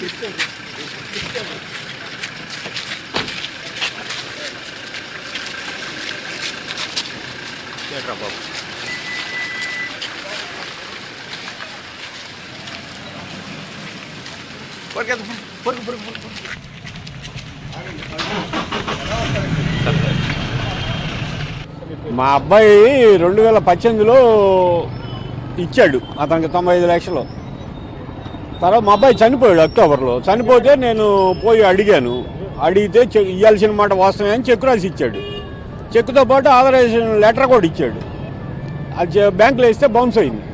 మా అబ్బాయి 2018లో ఇచ్చాడు అతనికి 95 లక్షలు. తర్వాత మా అబ్బాయి చనిపోయాడు అక్టోబర్లో. చనిపోతే నేను పోయి అడిగాను. అడిగితే ఇవ్వాల్సిన మాట వాస్తవమే అని చెక్ రాసి ఇచ్చాడు. చెక్తో పాటు ఆథరైజేషన్ లెటర్ కూడా ఇచ్చాడు. అది బ్యాంకులో ఇస్తే బౌన్స్ అయింది.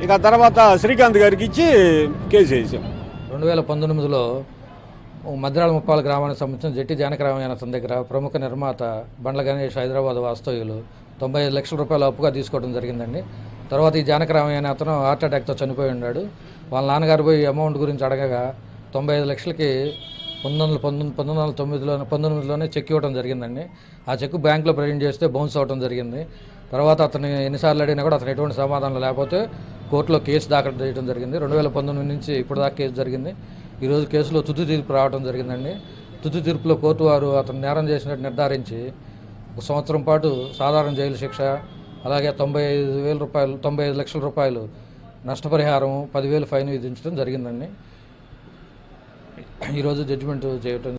ఇక తర్వాత శ్రీకాంత్ గారికి ఇచ్చి కేసు వేసాం. 2019లో మద్రాల ముప్పాల గ్రామానికి సంబంధించిన జట్టి జానకరామయ్య దగ్గర ప్రముఖ నిర్మాత బండ్ల గణేష్ హైదరాబాద్ వాస్తవ్యులు 95 లక్షల రూపాయలు అప్పుగా తీసుకోవడం జరిగిందండి. తర్వాత ఈ జానకరామయ్య అనే అతను హార్ట్ అటాక్తో చనిపోయి ఉన్నాడు. వాళ్ళ నాన్నగారు పోయి అమౌంట్ గురించి అడగగా 95 లక్షలకి 1919లోనే చెక్ ఇవ్వడం జరిగిందండి. ఆ చెక్ బ్యాంకులో ప్రజెంట్ చేస్తే బౌన్స్ అవ్వడం జరిగింది. తర్వాత అతను ఎన్నిసార్లు అడిగినా కూడా అతను ఎటువంటి సమాధానం లేకపోతే కోర్టులో కేసు దాఖలు చేయడం జరిగింది. 2019 నుంచి ఇప్పుడు దాకా కేసు జరిగింది. ఈరోజు కేసులో తుది తీర్పు రావడం జరిగిందండి. తుది తీర్పులో కోర్టు వారు అతను నేరం చేసినట్టు నిర్ధారించి 1 సంవత్సరం పాటు సాధారణ జైలు శిక్ష, అలాగే 95 లక్షల రూపాయలు నష్టపరిహారం, 10,000 ఫైన్ విధించడం జరిగిందండి. ఈరోజు జడ్జిమెంట్ చేయటం